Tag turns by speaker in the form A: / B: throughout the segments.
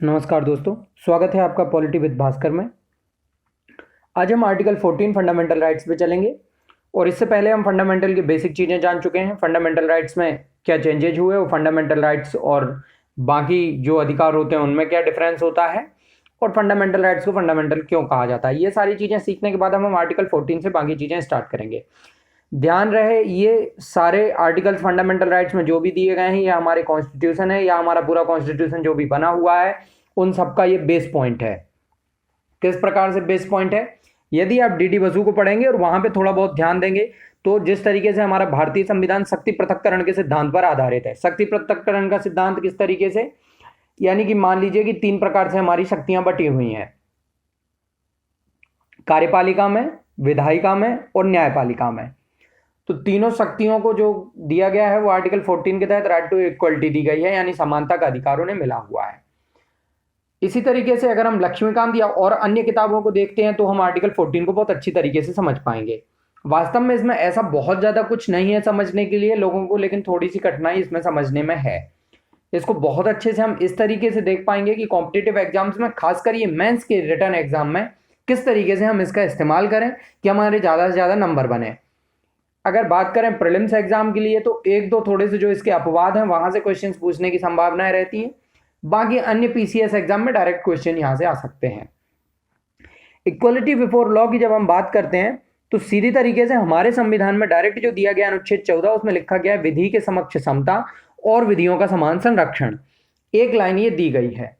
A: नमस्कार दोस्तों, स्वागत है आपका पॉलिटी विद भास्कर में। आज हम आर्टिकल 14 फंडामेंटल राइट्स पे चलेंगे और इससे पहले हम फंडामेंटल की बेसिक चीज़ें जान चुके हैं। फंडामेंटल राइट्स में क्या चेंजेज हुए और फंडामेंटल राइट्स और बाकी जो अधिकार होते हैं उनमें क्या डिफरेंस होता है और फंडामेंटल राइट्स को फंडामेंटल क्यों कहा जाता है। ये सारी चीज़ें सीखने के बाद हम आर्टिकल 14 से बाकी चीज़ें स्टार्ट करेंगे। ध्यान रहे, ये सारे आर्टिकल्स फंडामेंटल राइट्स में जो भी दिए गए हैं या हमारे कॉन्स्टिट्यूशन है या हमारा पूरा कॉन्स्टिट्यूशन जो भी बना हुआ है उन सबका ये बेस पॉइंट है। किस प्रकार से बेस पॉइंट है? यदि आप डीडी बसु को पढ़ेंगे और वहां पे थोड़ा बहुत ध्यान देंगे तो जिस तरीके से हमारा भारतीय संविधान शक्ति पृथक्करण के सिद्धांत पर आधारित है। शक्ति पृथक्करण का सिद्धांत किस तरीके से, यानी कि मान लीजिए कि 3 प्रकार से हमारी शक्तियां बटी हुई हैं, कार्यपालिका में, विधायिका में और न्यायपालिका में। तो तीनों शक्तियों को जो दिया गया है वो आर्टिकल 14 के तहत राइट टू इक्वलिटी दी गई है, यानी समानता का अधिकार उन्हें मिला हुआ है। इसी तरीके से अगर हम लक्ष्मीकांत या और अन्य किताबों को देखते हैं तो हम आर्टिकल 14 को बहुत अच्छी तरीके से समझ पाएंगे। वास्तव में इसमें ऐसा बहुत ज़्यादा कुछ नहीं है समझने के लिए लोगों को, लेकिन थोड़ी सी कठिनाई इसमें समझने में है। इसको बहुत अच्छे से हम इस तरीके से देख पाएंगे कि कॉम्पिटिटिव एग्जाम्स में, खासकर ये मेंस के रिटर्न एग्जाम में, किस तरीके से हम इसका इस्तेमाल करें कि हमारे ज़्यादा से ज़्यादा नंबर बने। अगर बात करें प्रीलिम्स एग्जाम के लिए तो एक दो थोड़े से जो इसके अपवाद हैं वहां से क्वेश्चंस पूछने की संभावनाएं रहती हैं। बाकी अन्य पीसीएस एग्जाम में डायरेक्ट क्वेश्चन यहां से आ सकते हैं। इक्वलिटी बिफोर लॉ की जब हम बात करते हैं तो सीधी तरीके से हमारे संविधान में डायरेक्ट जो दिया गया अनुच्छेद 14 उसमें लिखा गया है विधि के समक्ष समता और विधियों का समान संरक्षण। एक लाइन ये दी गई है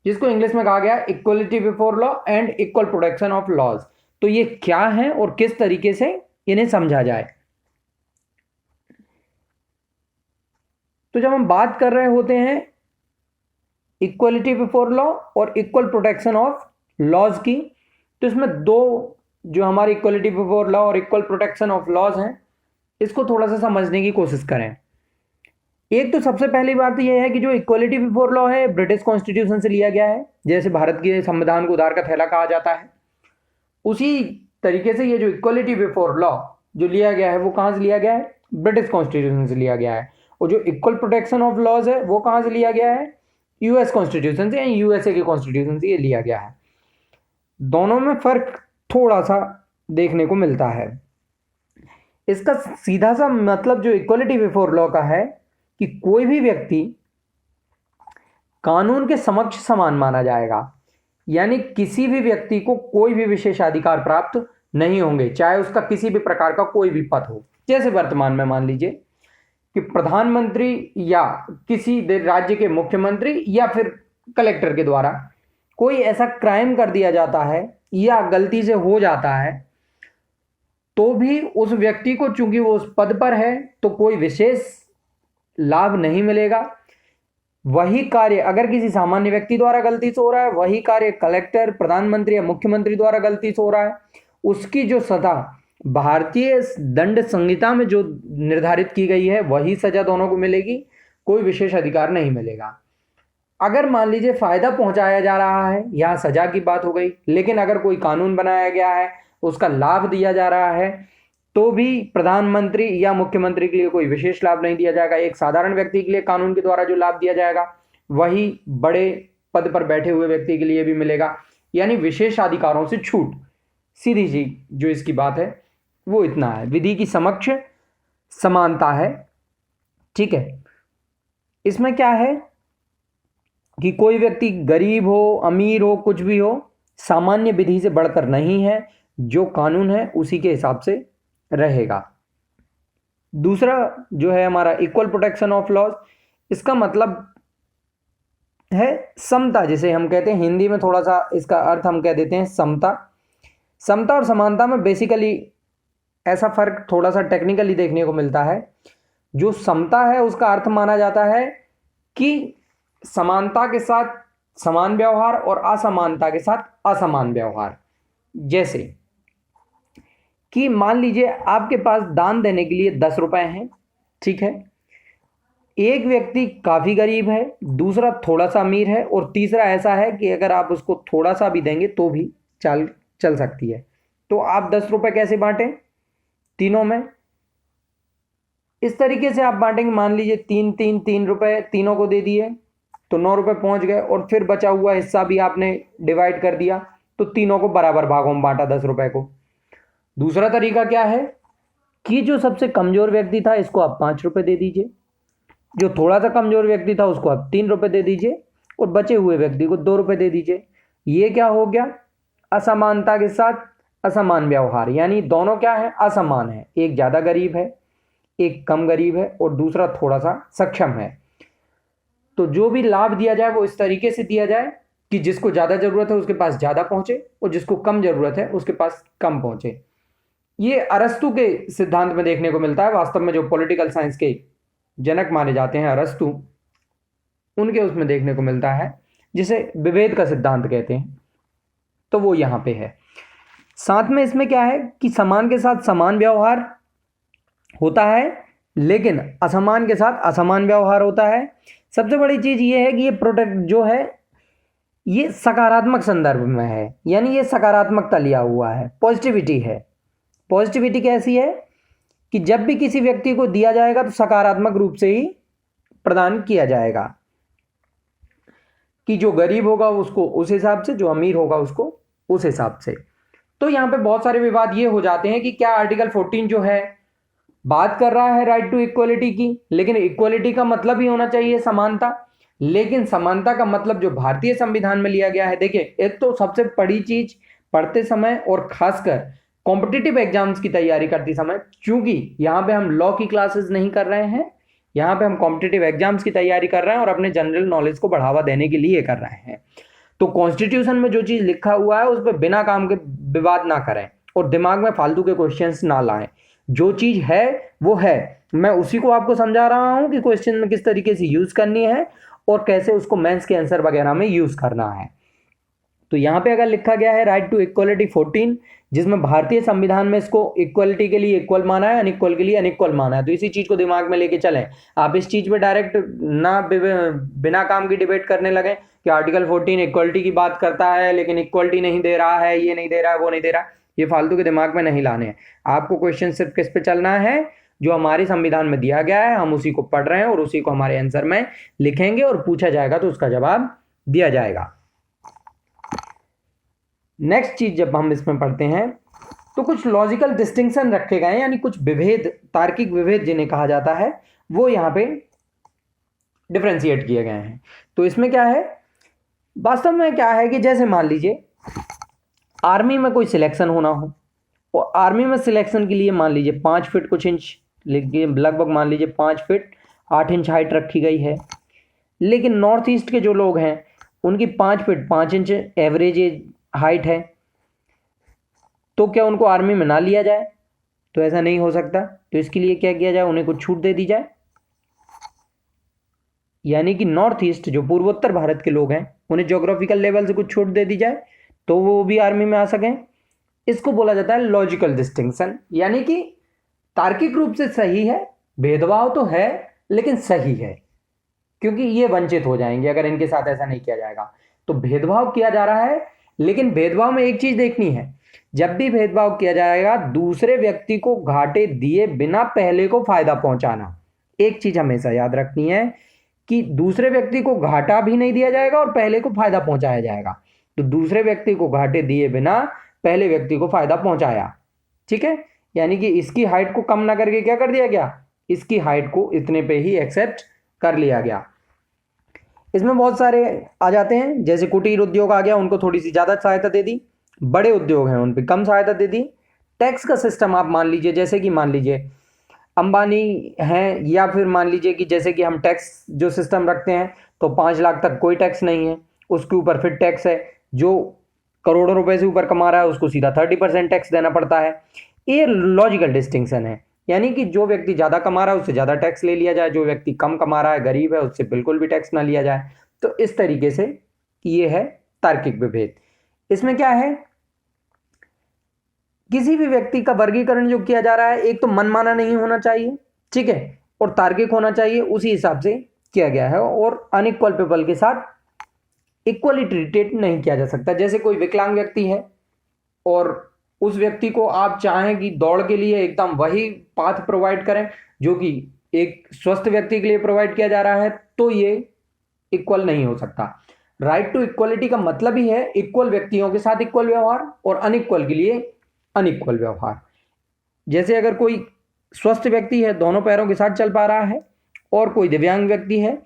A: जिसको इंग्लिश में कहा गया equality before law and equal protection of laws. तो ये क्या है और किस तरीके से इन्हें समझा जाए। तो जब हम बात कर रहे होते हैं इक्वलिटी बिफोर लॉ और इक्वल प्रोटेक्शन ऑफ लॉज की, तो इसमें दो जो हमारी इक्वलिटी बिफोर लॉ और इक्वल प्रोटेक्शन ऑफ लॉज हैं इसको थोड़ा सा समझने की कोशिश करें। एक तो सबसे पहली बात यह है कि जो इक्वलिटी बिफोर लॉ है ब्रिटिश कॉन्स्टिट्यूशन से लिया गया है। जैसे भारत के संविधान को उधार का थैला कहा जाता है, उसी तरीके से ये जो इक्वलिटी बिफोर लॉ जो लिया गया है वो कहां से लिया गया है? ब्रिटिश कॉन्स्टिट्यूशन से लिया गया है। और जो इक्वल प्रोटेक्शन ऑफ लॉज है वो कहां से लिया गया है? यूएस कॉन्स्टिट्यूशन से या यूएसए के कॉन्स्टिट्यूशन से ये लिया गया है। दोनों में फर्क थोड़ा सा देखने को मिलता है। इसका सीधा सा मतलब जो इक्वलिटी बिफोर लॉ का है कि कोई भी व्यक्ति कानून के समक्ष समान माना जाएगा, यानी किसी भी व्यक्ति को कोई भी विशेषाधिकार प्राप्त नहीं होंगे, चाहे उसका किसी भी प्रकार का कोई भी पद हो। जैसे वर्तमान में मान लीजिए कि प्रधानमंत्री या किसी राज्य के मुख्यमंत्री या फिर कलेक्टर के द्वारा कोई ऐसा क्राइम कर दिया जाता है या गलती से हो जाता है तो भी उस व्यक्ति को, चूंकि वो उस पद पर है, तो कोई विशेष लाभ नहीं मिलेगा। वही कार्य अगर किसी सामान्य व्यक्ति द्वारा गलती से हो रहा है, वही कार्य कलेक्टर, प्रधानमंत्री या मुख्यमंत्री द्वारा गलती से हो रहा है, उसकी जो सजा भारतीय दंड संहिता में जो निर्धारित की गई है वही सजा दोनों को मिलेगी, कोई विशेष अधिकार नहीं मिलेगा। अगर मान लीजिए फायदा पहुंचाया जा रहा है, यहां सजा की बात हो गई, लेकिन अगर कोई कानून बनाया गया है उसका लाभ दिया जा रहा है तो भी प्रधानमंत्री या मुख्यमंत्री के लिए कोई विशेष लाभ नहीं दिया जाएगा। एक साधारण व्यक्ति के लिए कानून के द्वारा जो लाभ दिया जाएगा वही बड़े पद पर बैठे हुए व्यक्ति के लिए भी मिलेगा, यानी विशेष अधिकारों से छूट। सीधी सी जो इसकी बात है वो इतना है, विधि की समक्ष समानता है। ठीक है, इसमें क्या है कि कोई व्यक्ति गरीब हो, अमीर हो, कुछ भी हो, सामान्य विधि से बढ़कर नहीं है, जो कानून है उसी के हिसाब से रहेगा। दूसरा जो है हमारा इक्वल प्रोटेक्शन ऑफ लॉज, इसका मतलब है समता, जिसे हम कहते हैं हिंदी में थोड़ा सा इसका अर्थ हम कह देते हैं समता। समता और समानता में बेसिकली ऐसा फर्क थोड़ा सा टेक्निकली देखने को मिलता है। जो समता है उसका अर्थ माना जाता है कि समानता के साथ समान व्यवहार और असमानता के साथ असमान व्यवहार। जैसे कि मान लीजिए आपके पास दान देने के लिए 10 रुपए हैं, ठीक है। एक व्यक्ति काफी गरीब है, दूसरा थोड़ा सा अमीर है और तीसरा ऐसा है कि अगर आप उसको थोड़ा सा भी देंगे तो भी चल सकती है। तो आप 10 रुपए कैसे बांटें? तीनों में इस तरीके से आप बांटेंगे। मान लीजिए 3 रुपए तीनों को दे दिए, तो 9 रुपये पहुंच गए, और फिर बचा हुआ हिस्सा भी आपने डिवाइड कर दिया, तो तीनों को बराबर भागों में बांटा 10 रुपये को। दूसरा तरीका क्या है कि जो सबसे कमजोर व्यक्ति था इसको आप 5 रुपये दे दीजिए, जो थोड़ा सा कमजोर व्यक्ति था उसको आप 3 रुपये दे दीजिए, और बचे हुए व्यक्ति को 2 रुपये दे दीजिए। ये क्या हो गया? असमानता के साथ असमान व्यवहार, यानी दोनों क्या है? असमान है। एक ज़्यादा गरीब है, एक कम गरीब है, और दूसरा थोड़ा सा सक्षम है। तो जो भी लाभ दिया जाए वो इस तरीके से दिया जाए कि जिसको ज़्यादा ज़रूरत है उसके पास ज़्यादा पहुँचे, और जिसको कम ज़रूरत है उसके पास कम पहुँचे। ये अरस्तु के सिद्धांत में देखने को मिलता है। वास्तव में जो पॉलिटिकल साइंस के जनक माने जाते हैं अरस्तु, उनके उसमें देखने को मिलता है, जिसे विभेद का सिद्धांत कहते हैं। तो वो यहाँ पे है। साथ में इसमें क्या है कि समान के साथ समान व्यवहार होता है, लेकिन असमान के साथ असमान व्यवहार होता है। सबसे बड़ी चीज ये है कि ये प्रोटेक्ट जो है ये सकारात्मक संदर्भ में है, यानी ये सकारात्मकता लिया हुआ है, पॉजिटिविटी है। पॉजिटिविटी कैसी है कि जब भी किसी व्यक्ति को दिया जाएगा तो सकारात्मक रूप से ही प्रदान किया जाएगा, कि जो गरीब होगा उसको उस हिसाब से, जो अमीर होगा उसको उस हिसाब से। तो यहाँ पे बहुत सारे विवाद ये हो जाते हैं कि क्या आर्टिकल 14 जो है बात कर रहा है राइट टू इक्वलिटी की, लेकिन इक्वलिटी का मतलब ही होना चाहिए समानता। लेकिन समानता का मतलब जो भारतीय संविधान में लिया गया है, देखिए एक तो सबसे बड़ी चीज पढ़ते समय और खासकर कॉम्पिटिटिव एग्जाम्स की तैयारी करते समय, क्योंकि यहाँ पे हम लॉ की क्लासेस नहीं कर रहे हैं, यहाँ पे हम कॉम्पिटिटिव एग्जाम्स की तैयारी कर रहे हैं और अपने जनरल नॉलेज को बढ़ावा देने के लिए कर रहे हैं। तो कॉन्स्टिट्यूशन में जो चीज लिखा हुआ है उस पर बिना काम के विवाद ना करें और दिमाग में फालतू के क्वेश्चंस ना लाएं। जो चीज है वो है, मैं उसी को आपको समझा रहा हूं कि क्वेश्चन में किस तरीके से यूज करनी है और कैसे उसको मेंस के आंसर वगैरह में यूज करना है। तो यहाँ पे अगर लिखा गया है राइट टू इक्वलिटी 14, जिसमें भारतीय संविधान में इसको इक्वलिटी के लिए इक्वल माना है, अनइक्वल के लिए अनइक्वल माना है, तो इसी चीज को दिमाग में लेके चलें। आप इस चीज पे डायरेक्ट ना बिना काम की डिबेट करने लगे कि आर्टिकल 14 इक्वलिटी की बात करता है लेकिन इक्वलिटी नहीं दे रहा है, ये नहीं दे रहा है, वो नहीं दे रहा। ये फालतू के दिमाग में नहीं लाने हैं। आपको क्वेश्चन सिर्फ किस पे चलना है? जो हमारे संविधान में दिया गया है हम उसी को पढ़ रहे हैं और उसी को हमारे आंसर में लिखेंगे और पूछा जाएगा तो उसका जवाब दिया जाएगा। नेक्स्ट चीज जब हम इसमें पढ़ते हैं तो कुछ लॉजिकल डिस्टिंक्शन रखे गए हैं, यानी कुछ विभेद, तार्किक विभेद जिन्हें कहा जाता है, वो यहाँ पे डिफरेंशिएट किए गए हैं। तो इसमें क्या है, वास्तव में क्या है कि जैसे मान लीजिए आर्मी में कोई सिलेक्शन होना हो और आर्मी में सिलेक्शन के लिए मान लीजिए 5 फीट कुछ इंच, लगभग मान लीजिए 5 फीट 8 इंच हाइट रखी गई है, लेकिन नॉर्थ ईस्ट के जो लोग हैं उनकी 5 फीट 5 इंच एवरेज हाइट है, तो क्या उनको आर्मी में ना लिया जाए? तो ऐसा नहीं हो सकता। तो इसके लिए क्या किया जाए, उन्हें कुछ छूट दे दी जाए, यानी कि नॉर्थ ईस्ट जो पूर्वोत्तर भारत के लोग हैं उन्हें ज्योग्राफिकल लेवल से कुछ छूट दे दी जाए तो वो भी आर्मी में आ सकें। इसको बोला जाता है लॉजिकल डिस्टिंक्शन, यानी कि तार्किक रूप से सही है, भेदभाव तो है लेकिन सही है, क्योंकि ये वंचित हो जाएंगे अगर इनके साथ ऐसा नहीं किया जाएगा। तो भेदभाव किया जा रहा है, लेकिन भेदभाव में एक चीज देखनी है, जब भी भेदभाव किया जाएगा दूसरे व्यक्ति को घाटे दिए बिना पहले को फायदा पहुंचाना। एक चीज हमेशा याद रखनी है कि दूसरे व्यक्ति को घाटा भी नहीं दिया जाएगा और पहले को फायदा पहुंचाया जाएगा। तो दूसरे व्यक्ति को घाटे दिए बिना पहले व्यक्ति को फायदा पहुंचाया, ठीक है, यानी कि इसकी हाइट को कम ना करके क्या कर दिया गया, इसकी हाइट को इतने पे ही एक्सेप्ट कर लिया गया। इसमें बहुत सारे आ जाते हैं, जैसे कुटीर उद्योग आ गया, उनको थोड़ी सी ज्यादा सहायता दे दी, बड़े उद्योग हैं उन पे कम सहायता दे दी। टैक्स का सिस्टम आप मान लीजिए, जैसे कि मान लीजिए अंबानी हैं, या फिर मान लीजिए कि जैसे कि हम टैक्स जो सिस्टम रखते हैं तो 5 लाख तक कोई टैक्स नहीं है, उसके ऊपर फिर टैक्स है, जो करोड़ों रुपए से ऊपर कमा रहा है उसको सीधा 30% टैक्स देना पड़ता है। ये लॉजिकल डिस्टिंक्शन है, यानी कि जो व्यक्ति ज़्यादा कमा रहा है उससे ज़्यादा टैक्स ले लिया जाए, जो व्यक्ति कम कमा रहा है गरीब है उससे बिल्कुल भी टैक्स ना लिया जाए। तो इस तरीके से ये है तार्किक विभेद। इसमें क्या है, किसी भी व्यक्ति का वर्गीकरण जो किया जा रहा है एक तो मनमाना नहीं होना चाहिए, ठीक है, और तार्किक होना चाहिए, उसी हिसाब से किया गया है, और अनइक्वल पीपल के साथ इक्वली ट्रीटेड नहीं किया जा सकता। जैसे कोई विकलांग व्यक्ति है और उस व्यक्ति को आप चाहें कि दौड़ के लिए एकदम वही पाथ प्रोवाइड करें जो कि एक स्वस्थ व्यक्ति के लिए प्रोवाइड किया जा रहा है, तो ये इक्वल नहीं हो सकता। राइट टू इक्वलिटी का मतलब ही है इक्वल व्यक्तियों के साथ इक्वल व्यवहार और अनइक्वल के लिए अनइक्वल व्यवहार। जैसे अगर कोई स्वस्थ व्यक्ति है, दोनों पैरों के साथ चल पा रहा है, और कोई दिव्यांग व्यक्ति है,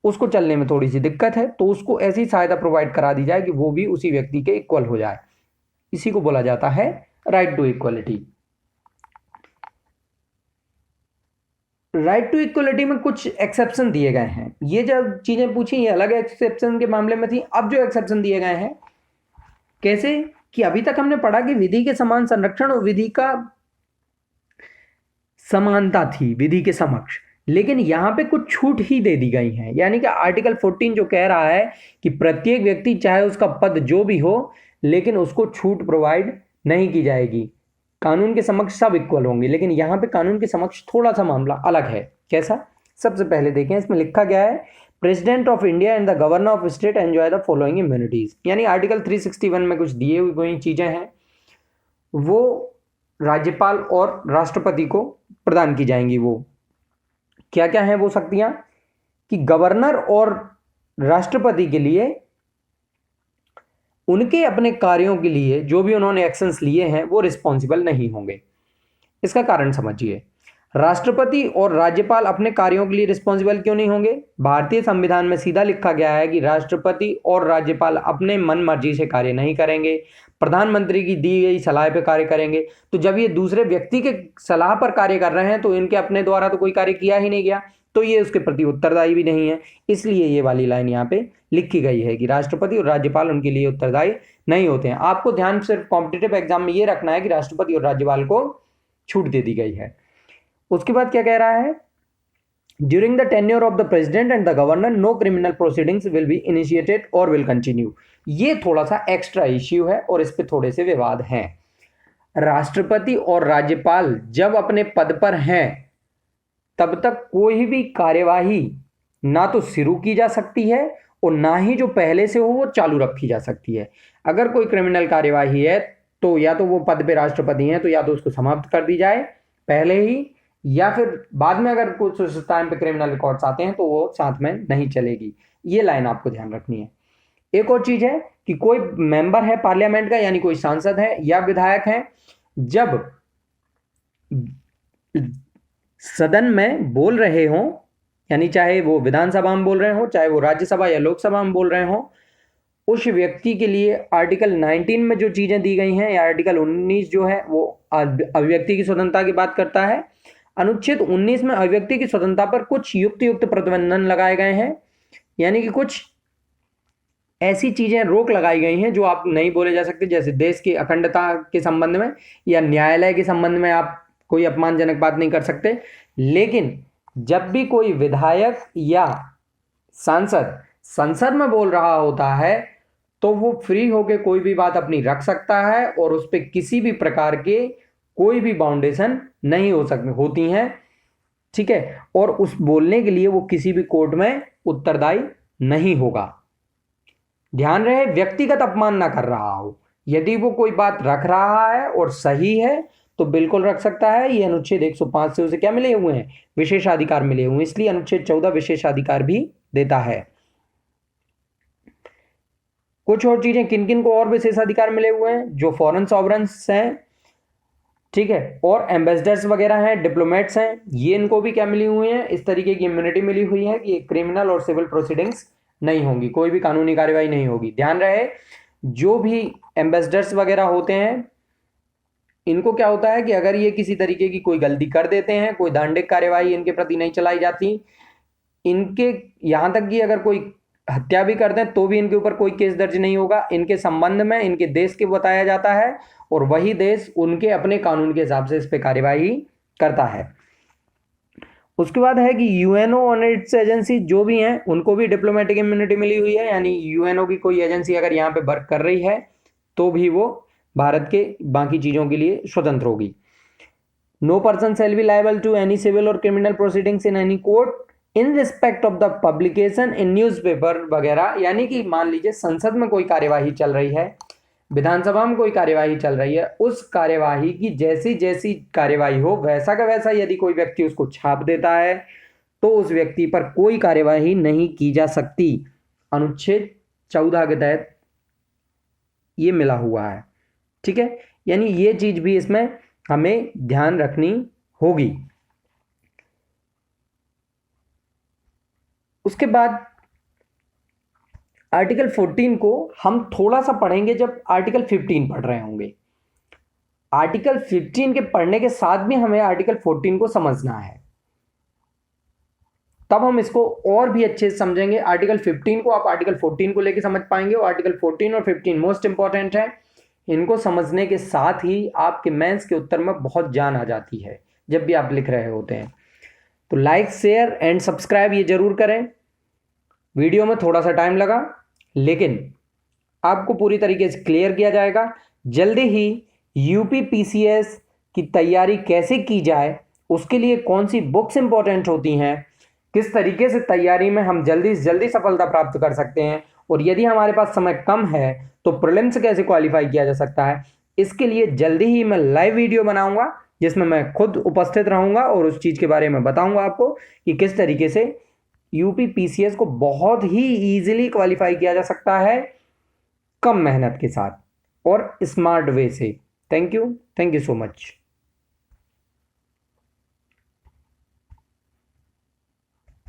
A: उसको चलने में थोड़ी सी दिक्कत है, तो उसको ऐसी सहायता प्रोवाइड करा दी जाए कि वो भी उसी व्यक्ति के इक्वल हो जाए। इसी को बोला जाता है right to equality. Right to equality में कुछ एक्सेप्शन दिए गए हैं। ये जब चीजें पूछी ये अलग एक्सेप्शन के मामले में थी। अब जो एक्सेप्शन दिए गए हैं कैसे, कि अभी तक हमने पढ़ा कि विधि के समान संरक्षण और विधि का समानता थी विधि के समक्ष, लेकिन यहां पे कुछ छूट ही दे दी गई है। यानी कि आर्टिकल 14 जो कह रहा है कि प्रत्येक व्यक्ति चाहे उसका पद जो भी हो, लेकिन उसको छूट प्रोवाइड नहीं की जाएगी। कानून के समक्ष सब इक्वल होंगे, लेकिन यहां पे कानून के समक्ष थोड़ा सा मामला अलग है। कैसा, सबसे पहले देखें इसमें लिखा गया है, president of India and the governor of state enjoy the following immunities. यानी आर्टिकल 361 में कुछ दिए हुई चीजें हैं, वो राज्यपाल और राष्ट्रपति को प्रदान की जाएंगी। वो क्या क्या है वो शक्तियां, कि गवर्नर और राष्ट्रपति के लिए उनके अपने कार्यों के लिए जो भी उन्होंने एक्शंस लिए हैं वो रिस्पॉन्सिबल नहीं होंगे। इसका कारण समझिए, राष्ट्रपति और राज्यपाल अपने कार्यों के लिए रिस्पॉन्सिबल क्यों नहीं होंगे? भारतीय संविधान में सीधा लिखा गया है कि राष्ट्रपति और राज्यपाल अपने मन मर्जी से कार्य नहीं करेंगे, प्रधानमंत्री की दी गई सलाह पर कार्य करेंगे। तो जब ये दूसरे व्यक्ति के सलाह पर कार्य कर रहे हैं तो इनके अपने द्वारा तो कोई कार्य किया ही नहीं गया, तो ये उसके प्रति उत्तरदायी भी नहीं है। इसलिए ये वाली लाइन यहाँ पे लिखी गई है कि राष्ट्रपति और राज्यपाल उनके लिए उत्तरदायी नहीं होते हैं। आपको ध्यान सिर्फ कॉम्पिटिटिव एग्जाम में ये रखना है कि राष्ट्रपति और राज्यपाल को छूट दे दी गई है। उसके बाद क्या कह रहा है, during the tenure of the president and the governor no criminal proceedings will be initiated or will continue. ये थोड़ा सा एक्स्ट्रा इश्यू है और इस पे थोड़े से विवाद हैं। राष्ट्रपति और राज्यपाल जब अपने पद पर हैं तब तक कोई भी कार्यवाही ना तो शुरू की जा सकती है और ना ही जो पहले से हो वो चालू रखी जा सकती है। अगर कोई क्रिमिनल कार्यवाही है तो या तो वो पद पे राष्ट्रपति हैं तो या तो उसको समाप्त कर दी जाए पहले ही, या फिर बाद में अगर कुछ उस टाइम पे क्रिमिनल रिकॉर्ड्स आते हैं तो वो साथ में नहीं चलेगी। ये लाइन आपको ध्यान रखनी है। एक और चीज है कि कोई मेंबर है पार्लियामेंट का, यानी कोई सांसद है या विधायक है, जब सदन में बोल रहे हों, यानी चाहे वो विधानसभा में बोल रहे हो, चाहे वो राज्यसभा या लोकसभा में बोल रहे हो, उस व्यक्ति के लिए आर्टिकल 19 में जो चीजें दी गई हैं या आर्टिकल 19 जो है वो अभिव्यक्ति की स्वतंत्रता की बात करता है। अनुच्छेद 19 में अभिव्यक्ति की स्वतंत्रता पर कुछ युक्त प्रतिबंधन लगाए गए हैं, यानी कि कुछ ऐसी चीजें रोक लगाई गई हैं जो आप नहीं बोले जा सकते, जैसे देश की अखंडता के संबंध में या न्यायालय के संबंध में आप कोई अपमानजनक बात नहीं कर सकते। लेकिन जब भी कोई विधायक या सांसद संसद में बोल रहा होता है तो वो फ्री होके कोई भी बात अपनी रख सकता है और उस पर किसी भी प्रकार के कोई भी बाउंडेशन नहीं होती हैं, ठीक है। और उस बोलने के लिए वो किसी भी कोर्ट में उत्तरदायी नहीं होगा। ध्यान रहे, व्यक्तिगत अपमान ना कर रहा हो। यदि वो कोई बात रख रहा है और सही है तो बिल्कुल रख सकता है। ये अनुच्छेद 105 से उसे क्या मिले हुए हैं, विशेषाधिकार मिले हुए हैं। इसलिए अनुच्छेद 14 विशेषाधिकार भी देता है। कुछ और चीजें किन किन को और विशेषाधिकार मिले हुए हैं, जो फॉरेन सॉवरेन्स हैं, ठीक है, और एम्बेसडर्स वगैरह हैं, डिप्लोमेट्स हैं, ये इनको भी क्या मिली हुई है, इस तरीके की इम्यूनिटी मिली हुई है कि क्रिमिनल और सिविल प्रोसीडिंग्स नहीं होंगी, कोई भी कानूनी कार्यवाही नहीं होगी। ध्यान रहे, जो भी एम्बेसडर्स वगैरह होते हैं इनको क्या होता है कि अगर ये किसी तरीके की कोई गलती कर देते हैं, कोई दंडिक कार्यवाही इनके प्रति नहीं चलाई जाती, इनके यहां तक कि अगर कोई हत्या भी कर दें तो भी इनके ऊपर कोई केस दर्ज नहीं होगा। इनके संबंध में इनके देश के बताया जाता है और वही देश उनके अपने कानून के हिसाब से इस पे कार्यवाही करता है। उसके बाद है कि यूएनओ और इट्स एजेंसी जो भी हैं उनको भी डिप्लोमेटिक इम्यूनिटी मिली हुई है, यानी यूएनओ की कोई एजेंसी अगर यहाँ पे वर्क कर रही है तो भी वो भारत के बाकी चीजों के लिए स्वतंत्र होगी। No person shall be liable to any civil or criminal proceedings in any court in respect of the publication in newspaper वगैरह। यानी कि मान लीजिए संसद में कोई कार्यवाही चल रही है, विधानसभा में कोई कार्यवाही चल रही है, उस कार्यवाही की जैसी जैसी कार्यवाही हो वैसा का वैसा यदि कोई व्यक्ति उसको छाप देता है तो उस व्यक्ति पर कोई कार्यवाही नहीं की जा सकती। अनुच्छेद 14 के तहत ये मिला हुआ है। ठीक है, यानी ये चीज भी इसमें हमें ध्यान रखनी होगी। उसके बाद आर्टिकल 14 को हम थोड़ा सा पढ़ेंगे जब आर्टिकल 15 पढ़ रहे होंगे। आर्टिकल 15 के पढ़ने के साथ भी हमें आर्टिकल 14 को समझना है, तब हम इसको और भी अच्छे से समझेंगे। आर्टिकल 15 को आप आर्टिकल 14 को लेकर समझ पाएंगे, और आर्टिकल 14 और 15 मोस्ट इंपॉर्टेंट है। इनको समझने के साथ ही आपके मेंस के उत्तर में बहुत जान आ जाती है जब भी आप लिख रहे होते हैं। तो लाइक, शेयर एंड सब्सक्राइब ये जरूर करें। वीडियो में थोड़ा सा टाइम लगा, लेकिन आपको पूरी तरीके से क्लियर किया जाएगा। जल्दी ही यूपी पीसीएस की तैयारी कैसे की जाए, उसके लिए कौन सी बुक्स इंपॉर्टेंट होती हैं, किस तरीके से तैयारी में हम जल्दी से जल्दी सफलता प्राप्त कर सकते हैं, और यदि हमारे पास समय कम है तो प्रीलिम्स कैसे क्वालिफाई किया जा सकता है, इसके लिए जल्दी ही मैं लाइव वीडियो बनाऊंगा जिसमें मैं खुद उपस्थित रहूंगा और उस चीज़ के बारे में बताऊंगा आपको कि किस तरीके से यूपी पीसीएस को बहुत ही ईजिली क्वालिफाई किया जा सकता है कम मेहनत के साथ और स्मार्ट वे से। Thank you so much.